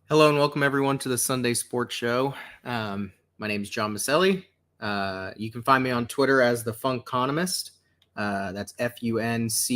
Hello and welcome everyone to the Sunday Sports Show. My name is John Maselli. You can find me on Twitter as the Funconomist. That's FUNCONOMIST.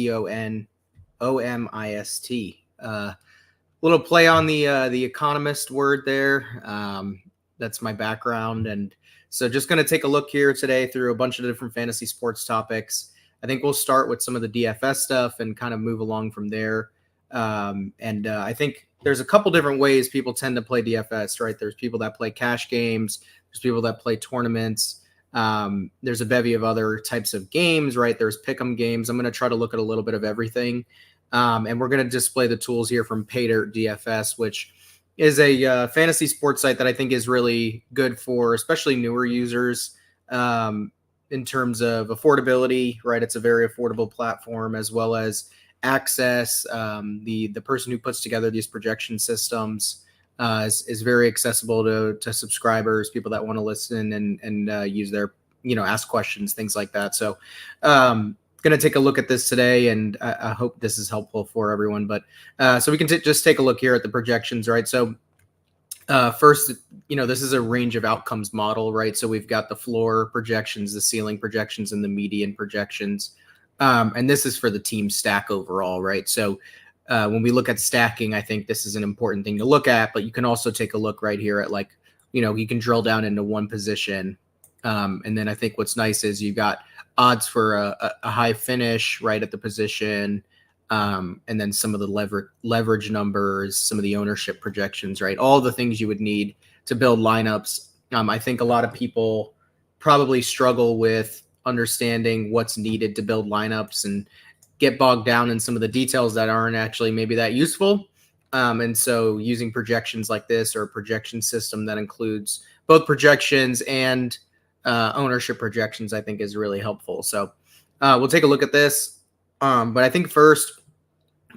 Little play on the economist word there. That's my background, and so just going to take a look here today through a bunch of different fantasy sports topics. I think we'll start with some of the DFS stuff and kind of move along from there. I think there's a couple different ways people tend to play DFS, right? There's people that play cash games. There's people that play tournaments. There's a bevy of other types of games, right? There's pick'em games. I'm going to try to look at a little bit of everything. And we're going to display the tools here from Paydirt DFS, which is a fantasy sports site that I think is really good for especially newer users in terms of affordability, right? It's a very affordable platform, as well as access. The person who puts together these projection systems is very accessible to subscribers, people that want to listen and use their, ask questions, things like that. So going to take a look at this today, and I hope this is helpful for everyone. But so we can just take a look here at the projections, right? So first, this is a range of outcomes model, right? So we've got the floor projections, the ceiling projections, and the median projections. And this is for the team stack overall, right? So when we look at stacking, I think this is an important thing to look at, but you can also take a look right here at you can drill down into one position. And then I think what's nice is you've got odds for a high finish right at the position. And then some of the leverage numbers, some of the ownership projections, right? All the things you would need to build lineups. I think a lot of people probably struggle with understanding what's needed to build lineups and get bogged down in some of the details that aren't actually maybe that useful. And so using projections like this, or a projection system that includes both projections and ownership projections, I think is really helpful. So we'll take a look at this. But I think first,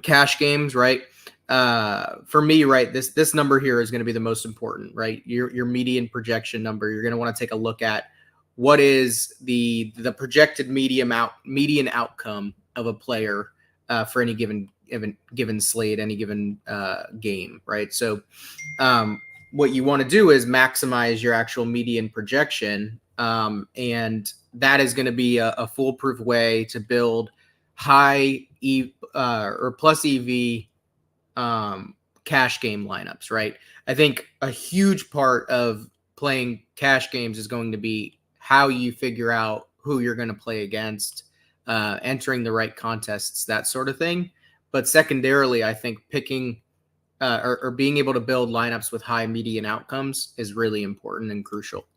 cash games, right? For me, right, this number here is going to be the most important, right? Your median projection number. You're going to want to take a look at what is the projected median outcome of a player for any given slate, any given game, right? So what you want to do is maximize your actual median projection, and that is going to be a foolproof way to build high or plus EV cash game lineups, right? I think a huge part of playing cash games is going to be how you figure out who you're going to play against, entering the right contests, that sort of thing. But secondarily, I think picking or being able to build lineups with high median outcomes is really important and crucial.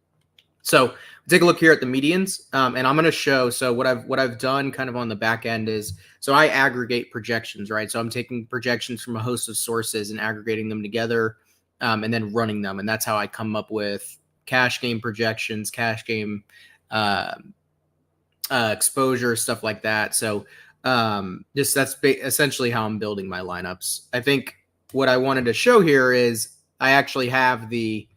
So take a look here at the medians, and I'm going to show. So what I've done kind of on the back end is, so I aggregate projections, right? So I'm taking projections from a host of sources and aggregating them together, and then running them, and that's how I come up with cash game projections, cash game exposure, stuff like that. So that's essentially how I'm building my lineups. I think what I wanted to show here is I actually have the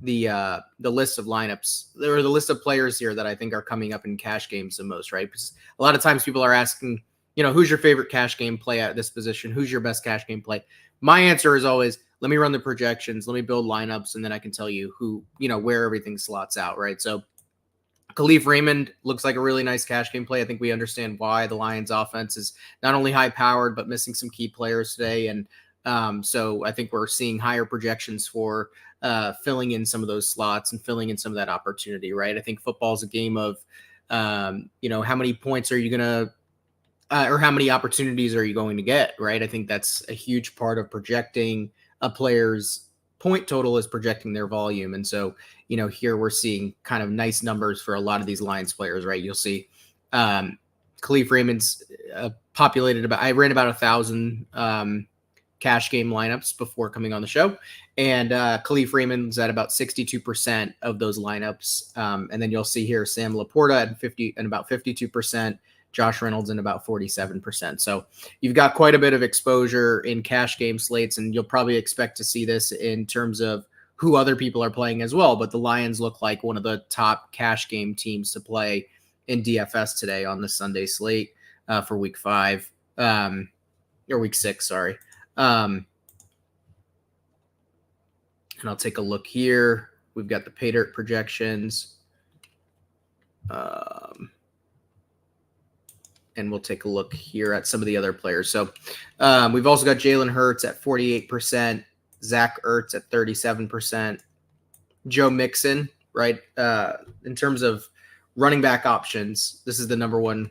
list of lineups, or the list of players here that I think are coming up in cash games the most, right? Because a lot of times people are asking, who's your favorite cash game play at this position? Who's your best cash game play? My answer is always, let me run the projections, let me build lineups, and then I can tell you who, where everything slots out, right? So Khalif Raymond looks like a really nice cash game play. I think we understand why. The Lions offense is not only high powered, but missing some key players today. And so I think we're seeing higher projections for filling in some of those slots and filling in some of that opportunity, right? I think football is a game of, how many points are you going to, or how many opportunities are you going to get, right? I think that's a huge part of projecting a player's point total, is projecting their volume. And so, here we're seeing kind of nice numbers for a lot of these Lions players, right? You'll see Khalif Raymond's I ran about 1,000 cash game lineups before coming on the show. And Khalif Raymond's at about 62% of those lineups. And then you'll see here Sam Laporta at about 52%, Josh Reynolds in about 47%. So you've got quite a bit of exposure in cash game slates, and you'll probably expect to see this in terms of who other people are playing as well. But the Lions look like one of the top cash game teams to play in DFS today on the Sunday slate for week 5 or week 6, sorry. And I'll take a look here. We've got the pay dirt projections. And we'll take a look here at some of the other players. So we've also got Jalen Hurts at 48%, Zach Ertz at 37%, Joe Mixon, right? In terms of running back options, this is the number one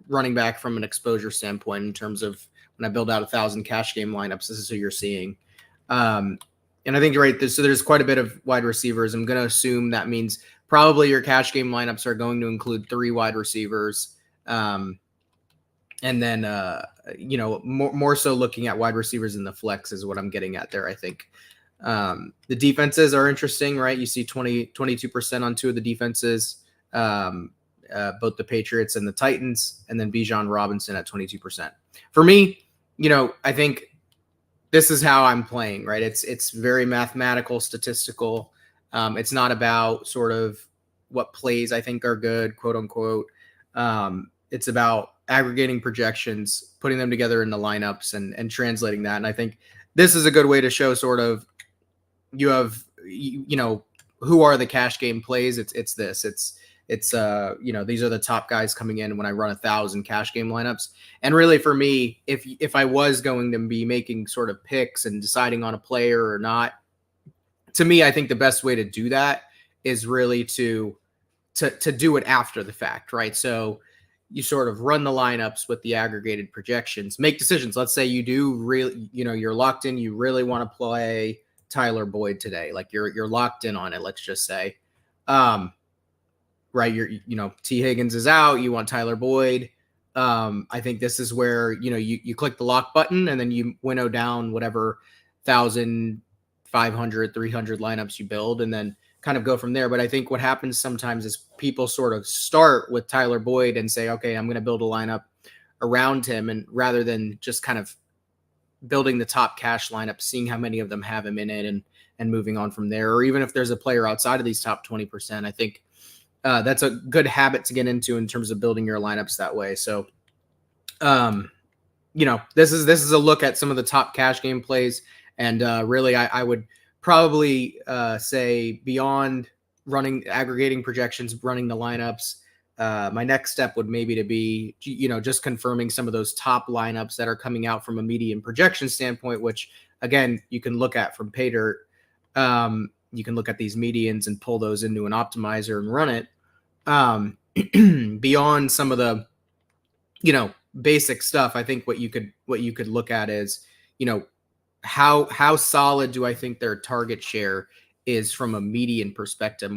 running back from an exposure standpoint in terms of when I build out 1,000 cash game lineups. This is who you're seeing. And I think you're right. So there's quite a bit of wide receivers. I'm going to assume that means probably your cash game lineups are going to include 3 wide receivers. And then, more so looking at wide receivers in the flex is what I'm getting at there. I think the defenses are interesting, right? You see 22% on 2 of the defenses, both the Patriots and the Titans, and then Bijan Robinson at 22%. For me, I think this is how I'm playing, right? It's very mathematical, statistical. It's not about sort of what plays I think are good, quote unquote. It's about aggregating projections, putting them together in the lineups and translating that. And I think this is a good way to show sort of who are the cash game plays. It's these are the top guys coming in when I run 1,000 cash game lineups. And really for me, if I was going to be making sort of picks and deciding on a player or not, to me, I think the best way to do that is really to do it after the fact, right? So you sort of run the lineups with the aggregated projections, make decisions. Let's say you do really, you're locked in. You really want to play Tyler Boyd today. Like you're locked in on it. Let's just say, right. T Higgins is out. You want Tyler Boyd. I think this is where, you click the lock button and then you winnow down whatever 1,500, 300 lineups you build and then kind of go from there. But I think what happens sometimes is people sort of start with Tyler Boyd and say, okay, I'm going to build a lineup around him. And rather than just kind of building the top cash lineup, seeing how many of them have him in it and moving on from there, or even if there's a player outside of these top 20%, I think that's a good habit to get into in terms of building your lineups that way. So, this is a look at some of the top cash game plays. And really, I would probably say beyond aggregating projections, running the lineups, my next step would maybe to be, just confirming some of those top lineups that are coming out from a median projection standpoint, which again, you can look at from pay dirt. You can look at these medians and pull those into an optimizer and run it. Beyond some of the, basic stuff, I think what you could look at is, how solid do I think their target share is from a median perspective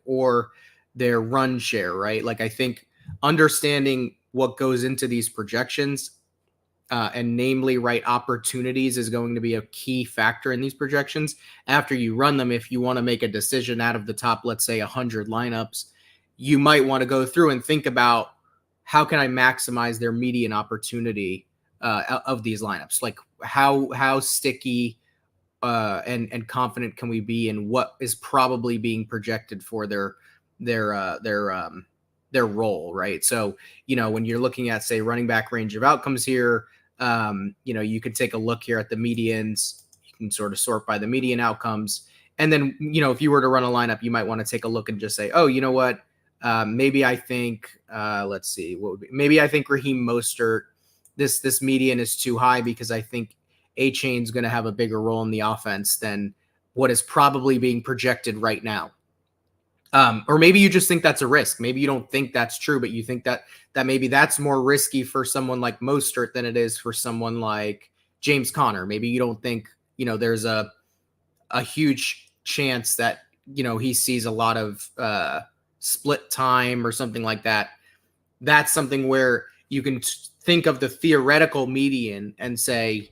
or their run share, right? Like I think understanding what goes into these projections and namely right opportunities is going to be a key factor in these projections. After you run them, if you want to make a decision out of the top, let's say 100 lineups, you might want to go through and think about how can I maximize their median opportunity of these lineups? Like how sticky and confident can we be in what is probably being projected for their role, right? So, when you're looking at, say, running back range of outcomes here, you could take a look here at the medians. You can sort of sort by the median outcomes. And then, if you were to run a lineup, you might want to take a look and just say, oh, you know what? Maybe I think, let's see, maybe I think Raheem Mostert, this median is too high because I think A-Chain's going to have a bigger role in the offense than what is probably being projected right now. Or maybe you just think that's a risk. Maybe you don't think that's true, but you think that maybe that's more risky for someone like Mostert than it is for someone like James Conner. Maybe you don't think, there's a huge chance that, he sees a lot of split time or something like that. That's something where you can think of the theoretical median and say,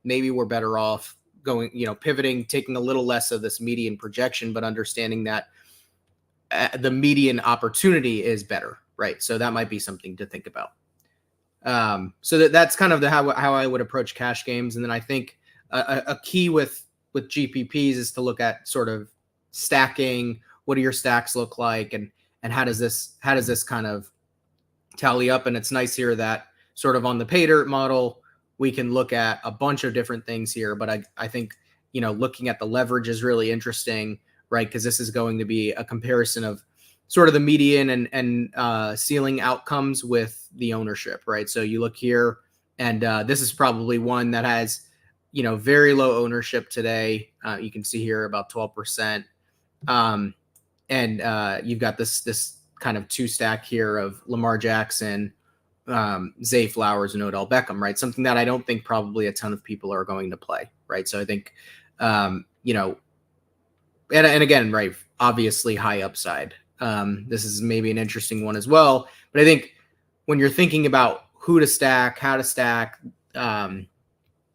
maybe we're better off going, pivoting, taking a little less of this median projection, but understanding that the median opportunity is better, right? So that might be something to think about. So that's kind of how I would approach cash games. And then I think a key with GPPs is to look at sort of stacking. What do your stacks look like, and how does this kind of tally up? And it's nice here that sort of on the pay dirt model, we can look at a bunch of different things here. But I think looking at the leverage is really interesting, right? Because this is going to be a comparison of sort of the median and ceiling outcomes with the ownership, right? So you look here, and this is probably one that has, very low ownership today. You can see here about 12%. And you've got this kind of two stack here of Lamar Jackson, Zay Flowers, and Odell Beckham, right? Something that I don't think probably a ton of people are going to play, right? So I think, and again, right, obviously high upside. This is maybe an interesting one as well. But I think when you're thinking about who to stack, how to stack,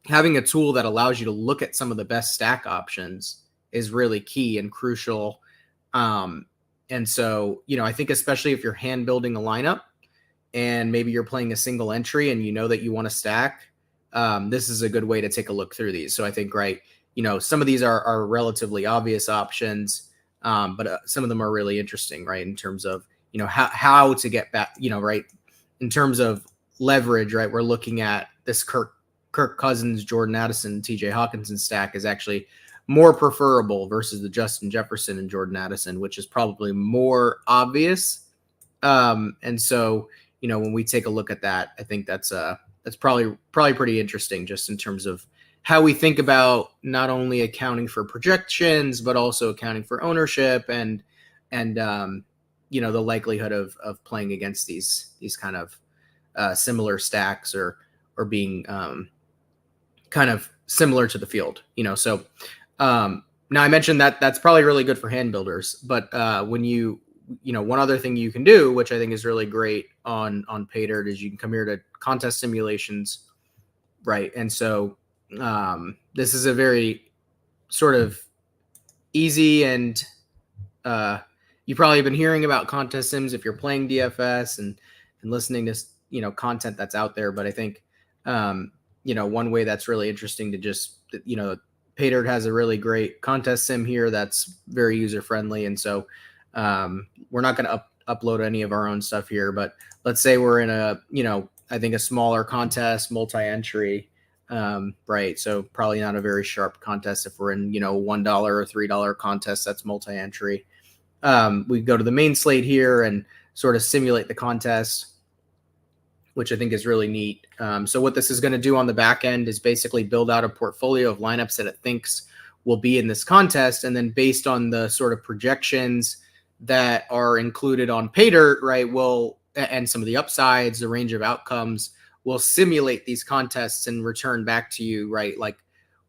having a tool that allows you to look at some of the best stack options is really key and crucial. And so, I think especially if you're hand building a lineup and maybe you're playing a single entry and that you want to stack, this is a good way to take a look through these. So I think, right, some of these are relatively obvious options, but some of them are really interesting, right, in terms of, how to get back, right, in terms of leverage, right, we're looking at this Kirk Cousins, Jordan Addison, TJ Hawkinson stack is actually more preferable versus the Justin Jefferson and Jordan Addison, which is probably more obvious. And so, when we take a look at that, I think that's probably pretty interesting just in terms of how we think about not only accounting for projections, but also accounting for ownership and the likelihood of playing against these kind of similar stacks or being kind of similar to the field, so now I mentioned that that's probably really good for hand builders, but when one other thing you can do, which I think is really great on PayDirt, is you can come here to contest simulations, right? And so this is a very sort of easy and you've probably been hearing about contest sims if you're playing DFS and listening to content that's out there, but I think one way that's really interesting to just PayDirt has a really great contest sim here that's very user friendly, and so we're not going to upload any of our own stuff here. But let's say we're in a I think a smaller contest, multi-entry, right? So probably not a very sharp contest. If we're in $1 or $3 contest, that's multi-entry. We go to the main slate here and sort of simulate the contest, which I think is really neat. So what this is going to do on the back end is basically build out a portfolio of lineups that it thinks will be in this contest. And then based on the sort of projections that are included on PayDirt, right, and some of the upsides, the range of outcomes, will simulate these contests and return back to you, right, like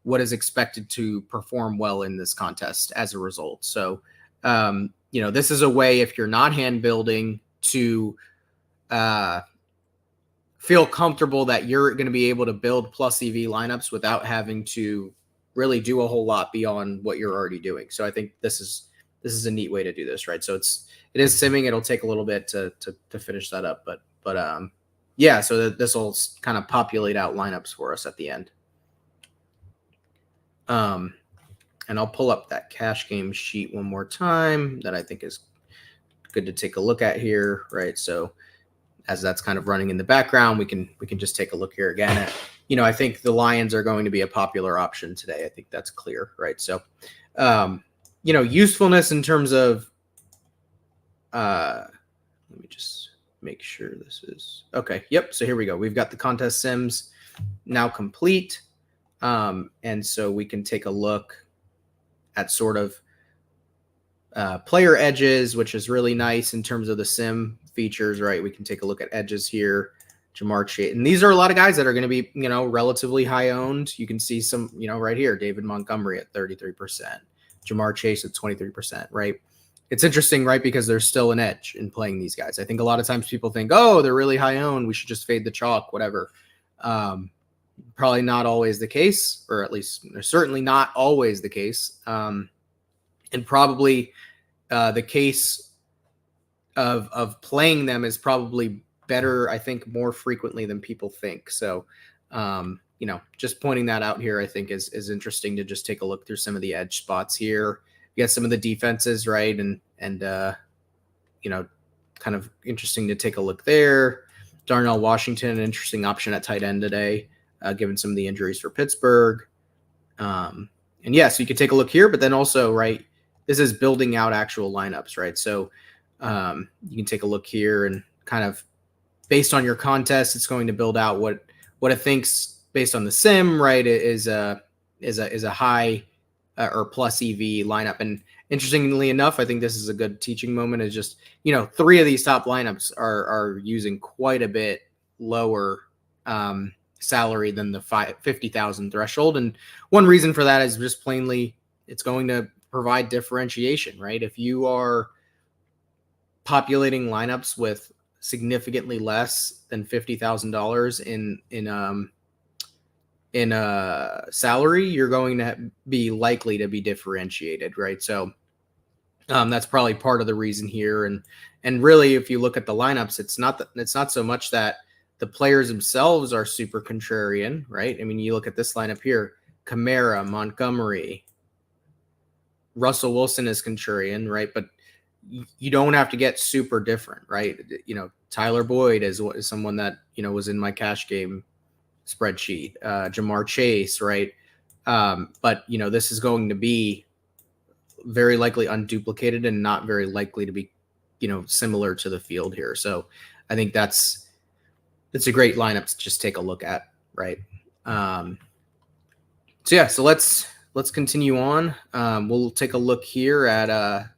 what is expected to perform well in this contest as a result. So, this is a way, if you're not hand building, to feel comfortable that you're going to be able to build plus EV lineups without having to really do a whole lot beyond what you're already doing. So I think this is a neat way to do this, right? So it is simming. It'll take a little bit to finish that up, but yeah. So this will kind of populate out lineups for us at the end. And I'll pull up that cash game sheet one more time that I think is good to take a look at here, right? So as that's kind of running in the background, we can just take a look here again at, I think the Lions are going to be a popular option today. I think that's clear, right? So, usefulness in terms of, let me just make sure this is okay. Yep. So here we go. We've got the contest sims now complete. And so we can take a look at sort of player edges, which is really nice in terms of the sim features, right? We can take a look at edges here, Jamar Chase. And these are a lot of guys that are going to be, relatively high owned. You can see some, right here, David Montgomery at 33%, Jamar Chase at 23%, right? It's interesting, right? Because there's still an edge in playing these guys. I think a lot of times people think, oh, they're really high owned, we should just fade the chalk, whatever. Probably not always the case, or at least certainly not always the case. And probably the case of playing them is probably better, I think, more frequently than people think. So, just pointing that out here, I think is interesting to just take a look through some of the edge spots here. You got some of the defenses, right? And kind of interesting to take a look there. Darnell Washington, an interesting option at tight end today, given some of the injuries for Pittsburgh. And And yes, you could take a look here, but then also, right, this is building out actual lineups, right? So you can take a look here and kind of based on your contest, it's going to build out what it thinks based on the sim, right? Is a high or plus EV lineup. And interestingly enough, I think this is a good teaching moment. Is just 3 of these top lineups are using quite a bit lower salary than the 50,000 threshold. And one reason for that is just plainly it's going to provide differentiation, right? If you are populating lineups with significantly less than $50,000 in salary, you're going to be likely to be differentiated, right? So that's probably part of the reason here. And really, if you look at the lineups, it's not so much that the players themselves are super contrarian, right? I mean, you look at this lineup here: Kamara, Montgomery, Russell Wilson is contrarian, right? But you don't have to get super different, right? Tyler Boyd is someone that was in my cash game spreadsheet. Jamar Chase, right? But this is going to be very likely unduplicated and not very likely to be similar to the field here. So I think it's a great lineup to just take a look at, right? So let's continue on. We'll take a look here at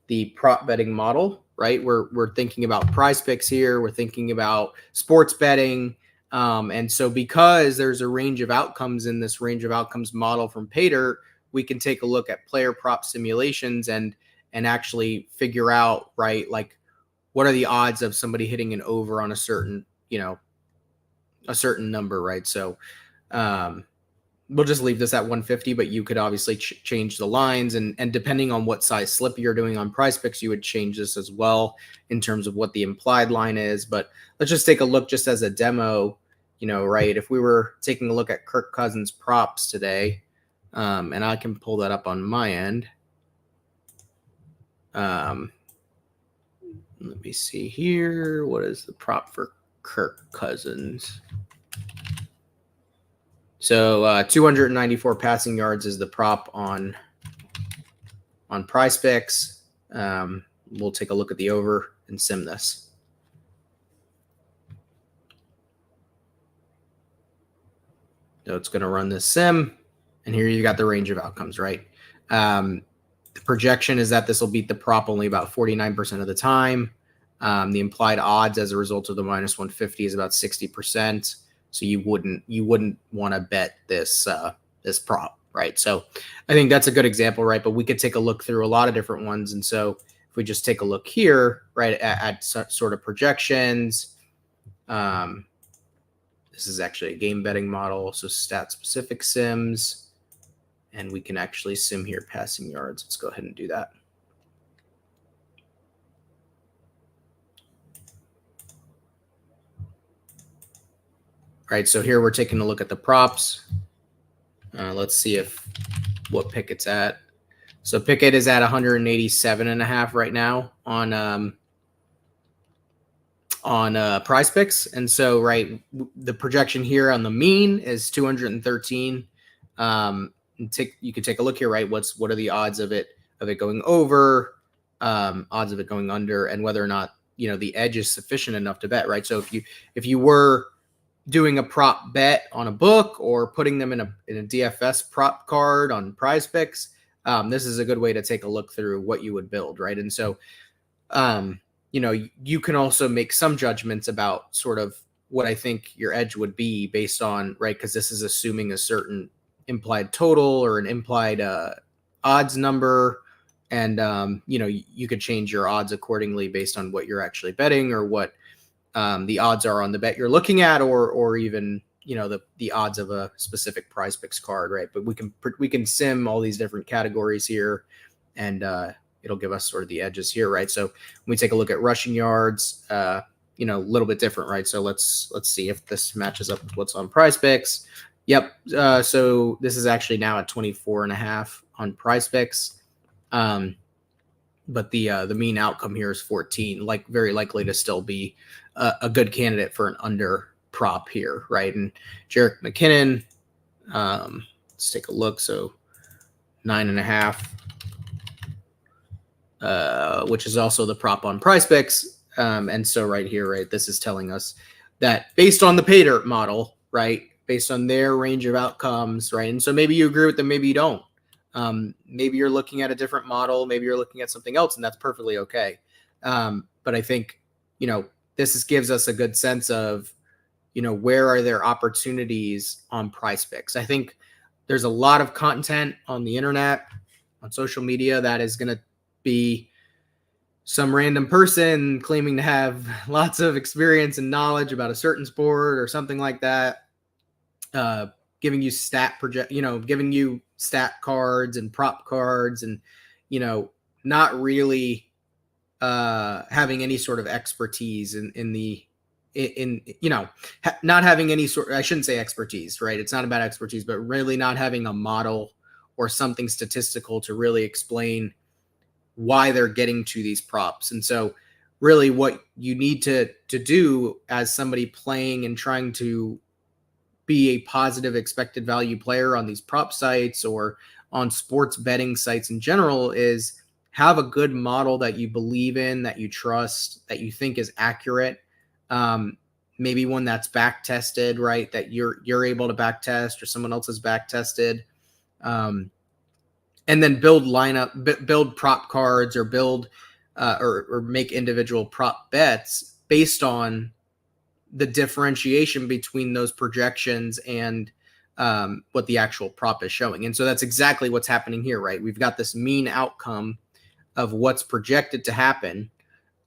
the prop betting model, right? We're thinking about PrizePicks here. We're thinking about sports betting. And so because there's a range of outcomes in this range of outcomes model from Pater, we can take a look at player prop simulations and actually figure out, right, like what are the odds of somebody hitting an over on a certain number, right? So we'll just leave this at 150, but you could obviously change the lines and depending on what size slip you're doing on PrizePicks, you would change this as well in terms of what the implied line is. But let's just take a look just as a demo, right? If we were taking a look at Kirk Cousins props today, and I can pull that up on my end. Let me see here. What is the prop for Kirk Cousins? So 294 passing yards is the prop on PrizePicks. We'll take a look at the over and sim this. So it's going to run this sim, and here you got the range of outcomes, right? The projection is that this will beat the prop only about 49% of the time. The implied odds as a result of the minus 150 is about 60%. So you wouldn't want to bet this prop, right? So I think that's a good example, right? But we could take a look through a lot of different ones. And so if we just take a look here, right, at sort of projections, this is actually a game betting model, so stat specific sims, and we can actually sim here passing yards. Let's go ahead and do that. Right, so here we're taking a look at the props. Let's see what Pickett's at. So Pickett is at 187.5 right now on PrizePicks, and so right, the projection here on the mean is 213. You could take a look here, right? What are the odds of it going over, odds of it going under, and whether or not the edge is sufficient enough to bet, right? So if you were doing a prop bet on a book or putting them in a DFS prop card on PrizePicks, this is a good way to take a look through what you would build, right? And so, you can also make some judgments about sort of what I think your edge would be based on, right? Because this is assuming a certain implied total or an implied odds number. And, you could change your odds accordingly based on what you're actually betting or what the odds are on the bet you're looking at, or even, the odds of a specific PrizePicks card, right? But we can sim all these different categories here, and it'll give us sort of the edges here, right? So when we take a look at rushing yards, a little bit different, right? So let's see if this matches up with what's on PrizePicks. Yep. So this is actually now at 24.5 on PrizePicks. But the mean outcome here is 14, like very likely to still be a good candidate for an under prop here, right? And Jerick McKinnon, let's take a look. So 9.5, which is also the prop on PrizePicks. And so right here, right, this is telling us that based on the pay dirt model, right, based on their range of outcomes, right, and so maybe you agree with them, maybe you don't. Maybe you're looking at a different model, maybe you're looking at something else, and that's perfectly okay. But I think, this gives us a good sense of, where are there opportunities on PrizePicks. I think there's a lot of content on the internet, on social media, that is going to be some random person claiming to have lots of experience and knowledge about a certain sport or something like that, giving you giving you stat cards and prop cards, and not really having any sort of expertise not having any sort. I shouldn't say expertise, right? It's not about expertise, but really not having a model or something statistical to really explain why they're getting to these props. And so really what you need to do as somebody playing and trying to be a positive expected value player on these prop sites or on sports betting sites in general is have a good model that you believe in, that you trust, that you think is accurate. Maybe one that's back tested, right? That you're able to back test or someone else has back tested. And then build prop cards or build or make individual prop bets based on the differentiation between those projections and what the actual prop is showing. And so that's exactly what's happening here, right? We've got this mean outcome of what's projected to happen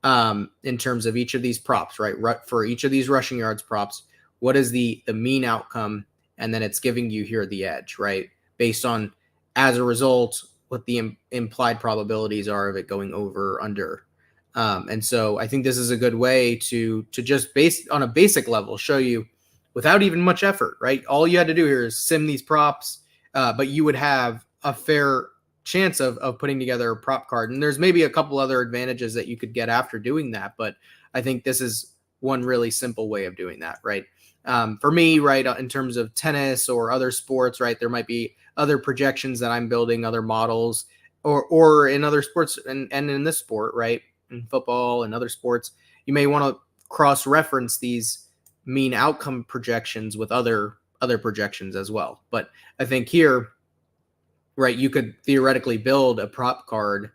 in terms of each of these props, right? For each of these rushing yards props, what is the mean outcome? And then it's giving you here the edge, right? Based on, as a result, what the implied probabilities are of it going over or under. And so I think this is a good way to just base on a basic level, show you without even much effort, right? All you had to do here is sim these props, but you would have a fair chance of putting together a prop card. And there's maybe a couple other advantages that you could get after doing that. But I think this is one really simple way of doing that, right? For me, right, in terms of tennis or other sports, right, there might be other projections that I'm building, other models, or in other sports and in this sport, right, in football and other sports, you may want to cross-reference these mean outcome projections with other projections as well. But I think here, right, you could theoretically build a prop card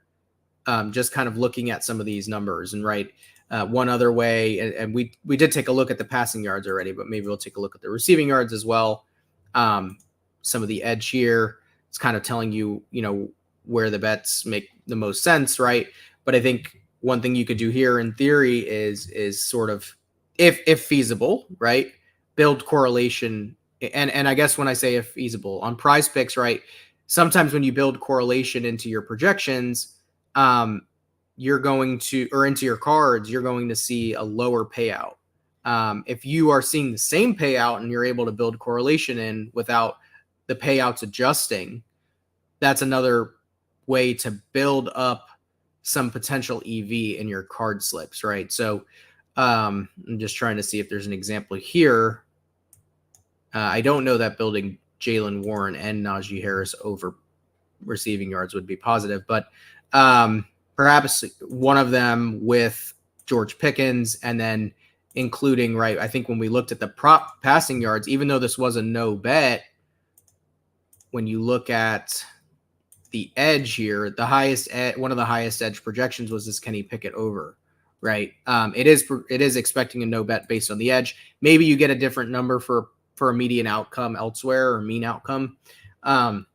just kind of looking at some of these numbers. And right, one other way, and we did take a look at the passing yards already, but maybe we'll take a look at the receiving yards as well. Some of the edge here, it's kind of telling you, where the bets make the most sense, right? But I think one thing you could do here in theory is sort of, if feasible, right, build correlation. And I guess when I say if feasible on PrizePicks, right, sometimes when you build correlation into your projections, you're going to, or into your cards, you're going to see a lower payout. If you are seeing the same payout and you're able to build correlation in without the payouts adjusting, that's another way to build up some potential EV in your card slips, right? So I'm just trying to see if there's an example here. I don't know that building Jaylen Warren and Najee Harris over receiving yards would be positive, but perhaps one of them with George Pickens, and then including, right, I think when we looked at the prop passing yards, even though this was a no bet, when you look at the edge here, one of the highest edge projections was this Kenny Pickett over, right? It is expecting a no bet based on the edge. Maybe you get a different number for a median outcome elsewhere or mean outcome. But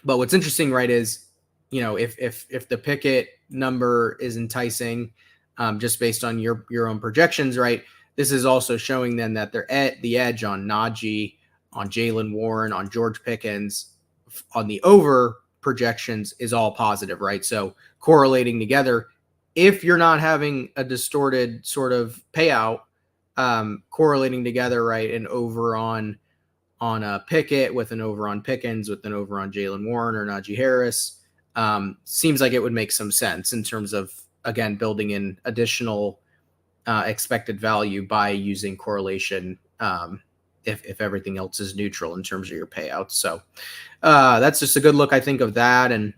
what's interesting, right, is, if the Pickett number is enticing, just based on your own projections, right, this is also showing then that they're at the edge on Najee, on Jaylen Warren, on George Pickens, on the over projections is all positive, right? So correlating together, if you're not having a distorted sort of payout, correlating together, right, an over on a Pickett with an over on Pickens with an over on Jaylen Warren or Najee Harris, seems like it would make some sense in terms of, again, building in additional expected value by using correlation if everything else is neutral in terms of your payouts. So that's just a good look, I think, of that. And,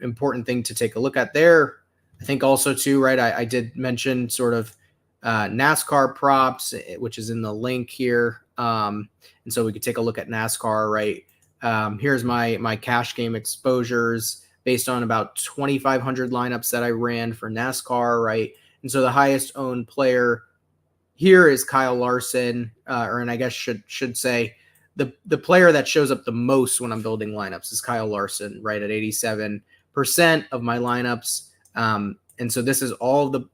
important thing to take a look at there. I think also too, right, I did mention sort of NASCAR props, which is in the link here. And so we could take a look at NASCAR, right? Here's my cash game exposures based on about 2,500 lineups that I ran for NASCAR, right? And so the highest owned player here is Kyle Larson, and I guess should say the player that shows up the most when I'm building lineups is Kyle Larson, right, at 87% of my lineups. And so this is all the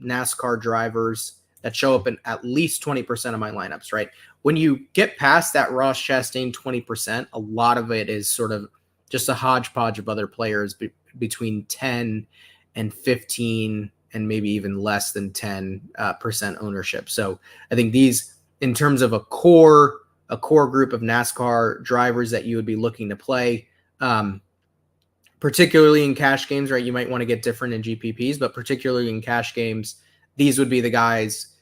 NASCAR drivers that show up in at least 20% of my lineups, right? When you get past that Ross Chastain 20%, a lot of it is sort of just a hodgepodge of other players between 10 and 15 and maybe even less than 10% ownership. So I think these, in terms of a core group of NASCAR drivers that you would be looking to play, particularly in cash games, right? You might want to get different in GPPs, but particularly in cash games, these would be the guys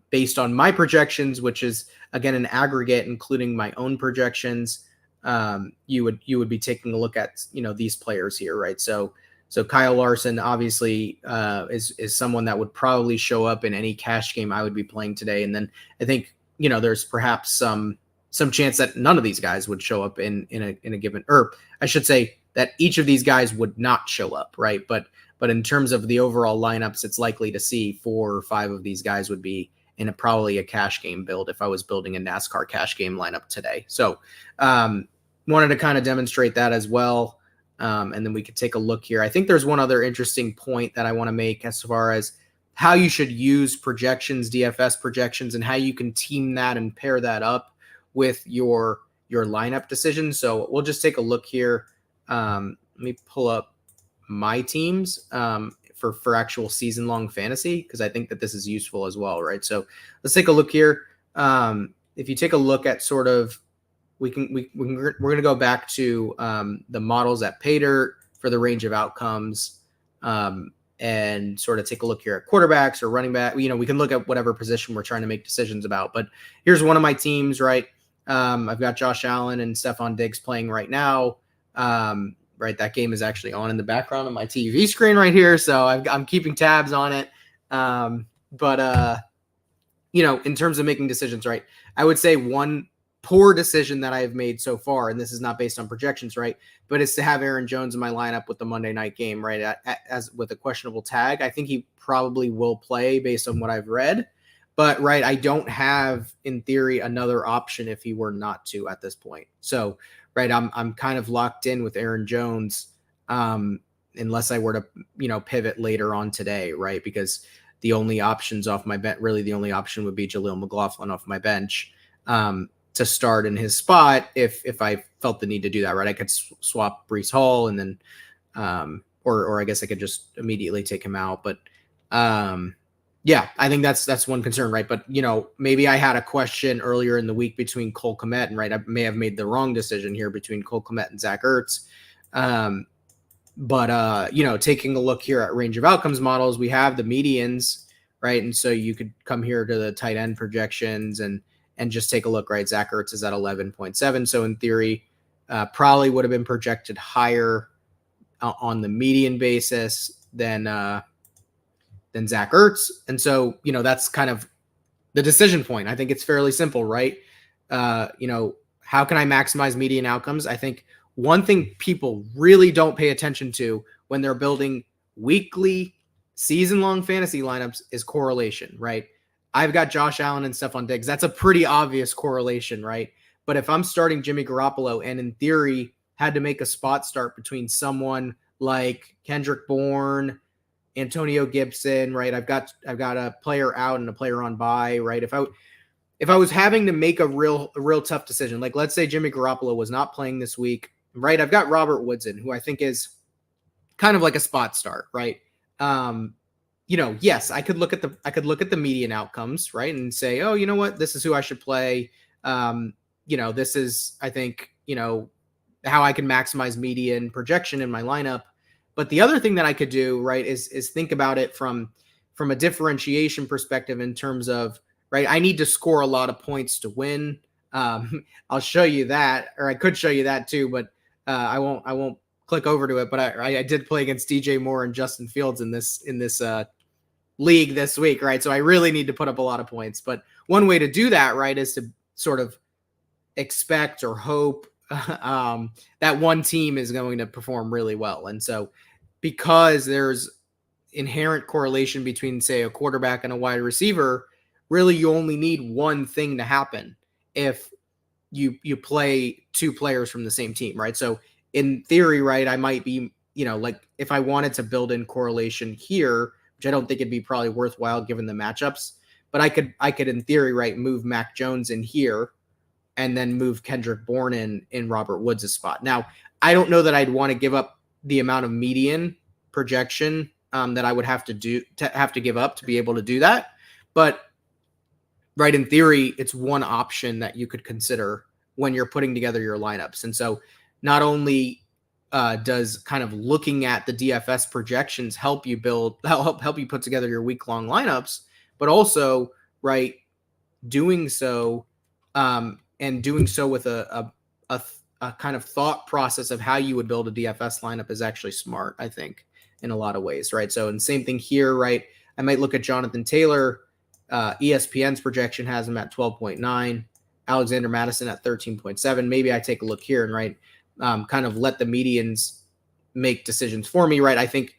based on my projections, which is, again, an aggregate, including my own projections. You would be taking a look at, these players here, right? So Kyle Larson obviously is someone that would probably show up in any cash game I would be playing today. And then I think, there's perhaps some chance that none of these guys would show up in a given, or I should say that each of these guys would not show up, right? But in terms of the overall lineups, it's likely to see 4 or 5 of these guys would be in probably a cash game build if I was building a NASCAR cash game lineup today. So wanted to kind of demonstrate that as well. And then we could take a look here. I think there's one other interesting point that I want to make as far as how you should use projections, DFS projections, and how you can team that and pair that up with your lineup decisions. So we'll just take a look here. Let me pull up my teams for actual season-long fantasy, because I think that this is useful as well, right? So let's take a look here. If you take a look at sort of, we're going to go back to the models at PayDirt for the range of outcomes, and sort of take a look here at quarterbacks or running back. We can look at whatever position we're trying to make decisions about. But here's one of my teams, right? I've got Josh Allen and Stephon Diggs playing right now. Right, that game is actually on in the background on my TV screen right here, so I'm keeping tabs on it. In terms of making decisions, right, I would say one poor decision that I have made so far, and this is not based on projections, right, but it's to have Aaron Jones in my lineup with the Monday night game, right, as with a questionable tag. I think he probably will play based on what I've read, but right, I don't have, in theory, another option if he were not to at this point. So right, I'm kind of locked in with Aaron Jones, unless I were to pivot later on today, right? Because the only options off my bench, really the only option would be Jaleel McLaughlin off my bench to start in his spot if I felt the need to do that, right? I could swap Breece Hall and then, or I guess I could just immediately take him out, but yeah, I think that's one concern, right? But, maybe I had a question earlier in the week between Cole Kmet and, right, I may have made the wrong decision here between Cole Kmet and Zach Ertz. Taking a look here at range of outcomes models, we have the medians, right? And so you could come here to the tight end projections and just take a look, right? Zach Ertz is at 11.7. So in theory, probably would have been projected higher on the median basis than Zach Ertz. And so, that's kind of the decision point. I think it's fairly simple, right? How can I maximize median outcomes? I think one thing people really don't pay attention to when they're building weekly, season-long fantasy lineups is correlation, right? I've got Josh Allen and Stephon Diggs. That's a pretty obvious correlation, right? But if I'm starting Jimmy Garoppolo and in theory had to make a spot start between someone like Kendrick Bourne, Antonio Gibson, right? I've got a player out and a player on bye, right? If I was having to make a real tough decision, like let's say Jimmy Garoppolo was not playing this week, right? I've got Robert Woodson, who I think is kind of like a spot start, right? Yes, I could look at the median outcomes, right? And say, oh, you know what? This is who I should play. This is, I think, how I can maximize median projection in my lineup. But the other thing that I could do, right, is think about it from a differentiation perspective in terms of, right? I need to score a lot of points to win. I'll show you that, or I could show you that too, but I won't click over to it. But I did play against DJ Moore and Justin Fields in this league this week, right? So I really need to put up a lot of points. But one way to do that, right, is to sort of expect or hope that one team is going to perform really well. And so because there's inherent correlation between, say, a quarterback and a wide receiver, really you only need one thing to happen if you play two players from the same team, right? So in theory, right, I might be, like if I wanted to build in correlation here, which I don't think it'd be probably worthwhile given the matchups, but I could in theory, right, move Mac Jones in here and then move Kendrick Bourne in Robert Woods' spot. Now, I don't know that I'd want to give up the amount of median projection that I would have to give up to be able to do that. But right, in theory, it's one option that you could consider when you're putting together your lineups. And so not only does kind of looking at the DFS projections help you put together your week-long lineups, but also, right, doing so and doing so with a kind of thought process of how you would build a DFS lineup is actually smart, I think, in a lot of ways, right? So, and same thing here, right? I might look at Jonathan Taylor. ESPN's projection has him at 12.9, Alexander Madison at 13.7. Maybe I take a look here and, right, kind of let the medians make decisions for me, right? I think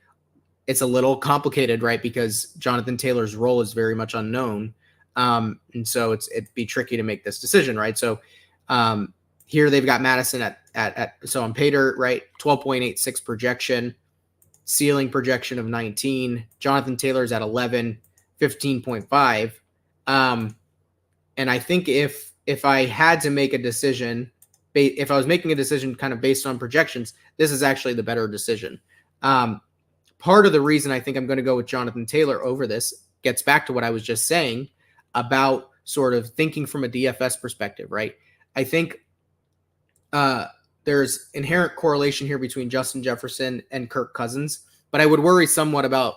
it's a little complicated, right? Because Jonathan Taylor's role is very much unknown. And so it'd be tricky to make this decision, right? So here they've got Madison so on Pater, right, 12.86 projection, ceiling projection of 19. Jonathan Taylor's at 11, 15.5. And I think if I had to make a decision, if I was making a decision kind of based on projections, this is actually the better decision. Part of the reason I think I'm going to go with Jonathan Taylor over this gets back to what I was just saying about sort of thinking from a DFS perspective, right? I think there's inherent correlation here between Justin Jefferson and Kirk Cousins, but I would worry somewhat about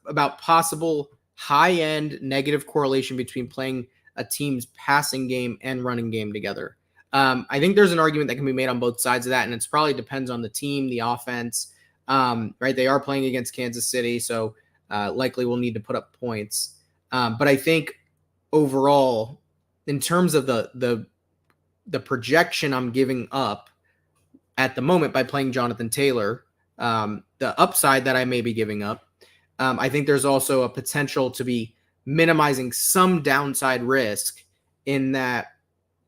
about possible high-end negative correlation between playing a team's passing game and running game together. I think there's an argument that can be made on both sides of that, and it's probably depends on the team, the offense, right? They are playing against Kansas City, so likely will need to put up points. But I think overall, in terms of the projection I'm giving up at the moment by playing Jonathan Taylor, the upside that I may be giving up, I think there's also a potential to be minimizing some downside risk in that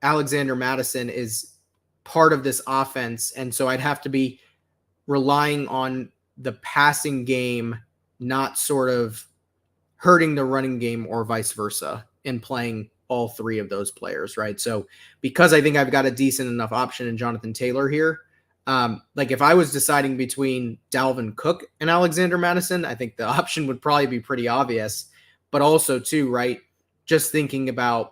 Alexander Madison is part of this offense. And so I'd have to be relying on the passing game, not sort of hurting the running game or vice versa in playing all three of those players, right? So because I think I've got a decent enough option in Jonathan Taylor here, like if I was deciding between Dalvin Cook and Alexander Madison, I think the option would probably be pretty obvious. But also too, right, just thinking about,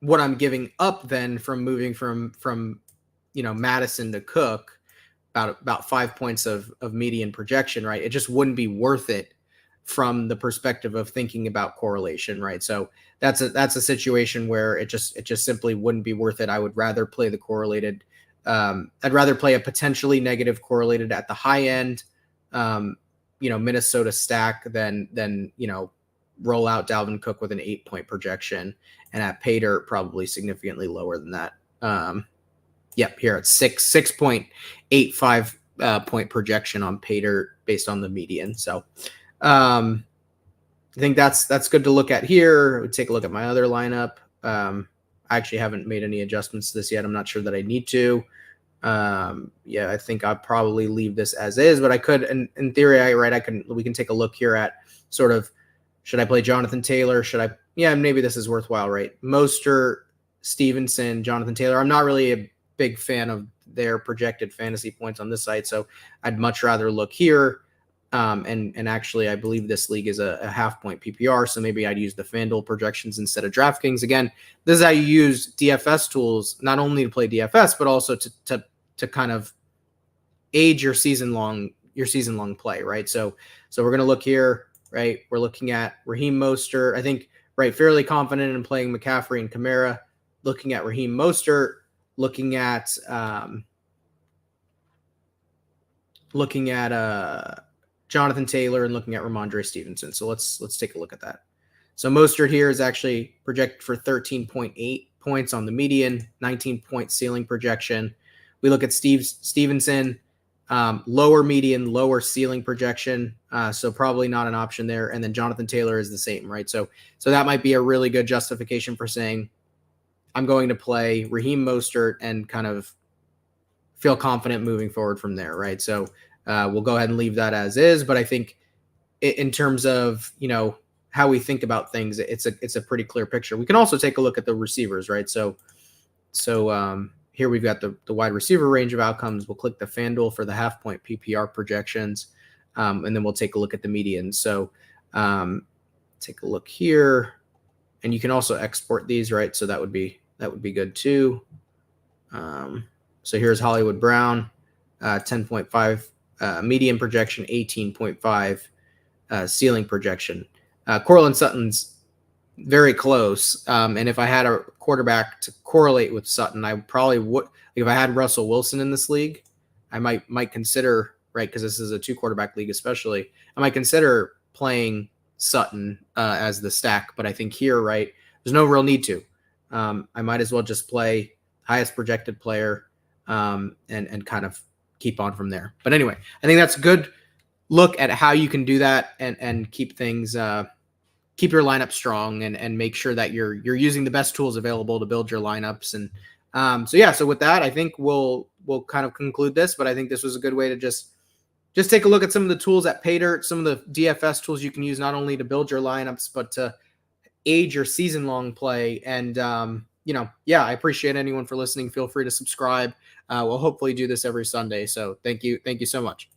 what I'm giving up then from moving from Madison to Cook, about 5 points of median projection, right? It just wouldn't be worth it from the perspective of thinking about correlation, right? So that's a situation where it just simply wouldn't be worth it. I would rather play the correlated. I'd rather play a potentially negative correlated at the high end, Minnesota stack than roll out Dalvin Cook with an 8-point projection, and at Pater probably significantly lower than that. Here at 6.85 point projection on Pater based on the median. So I think that's good to look at here. I would take a look at my other lineup. I actually haven't made any adjustments to this yet. I'm not sure that I need to. I think I'd probably leave this as is, but I could, in theory, we can take a look here at sort of, should I play Jonathan Taylor? Maybe this is worthwhile, right? Mostert, Stevenson, Jonathan Taylor. I'm not really a big fan of their projected fantasy points on this site, so I'd much rather look here. And actually, I believe this league is a half-point PPR, so maybe I'd use the FanDuel projections instead of DraftKings. Again, this is how you use DFS tools, not only to play DFS, but also to kind of age your season-long play, right? So we're going to look here. right? We're looking at Raheem Mostert. I think, right, fairly confident in playing McCaffrey and Kamara. Looking at Raheem Mostert. Looking at Jonathan Taylor, and looking at Ramondre Stevenson. So let's take a look at that. So Mostert here is actually projected for 13.8 points on the median, 19-point ceiling projection. We look at Stevenson, lower median, lower ceiling projection, so probably not an option there. And then Jonathan Taylor is the same, right? So that might be a really good justification for saying I'm going to play Raheem Mostert and kind of feel confident moving forward from there, right? So we'll go ahead and leave that as is. But I think in terms of, how we think about things, it's a pretty clear picture. We can also take a look at the receivers, right? So here we've got the wide receiver range of outcomes. We'll click the FanDuel for the half-point PPR projections, and then we'll take a look at the median. So take a look here, and you can also export these, right? So that would be good too. So here's Hollywood Brown, 10.5 median projection, 18.5 ceiling projection. Cortland Sutton's very close. And if I had a quarterback to correlate with Sutton, I probably would. If I had Russell Wilson in this league, I might consider, right, because this is a 2-quarterback league especially, I might consider playing Sutton as the stack. But I think here, right, there's no real need to. I might as well just play highest projected player and kind of keep on from there. But anyway, I think that's a good look at how you can do that and keep things keep your lineup strong and make sure that you're using the best tools available to build your lineups. And so with that, I think we'll kind of conclude this, but I think this was a good way to just take a look at some of the tools at PayDirt, some of the DFS tools you can use not only to build your lineups, but to aid your season long play. And I appreciate anyone for listening. Feel free to subscribe. We'll hopefully do this every Sunday. So thank you so much.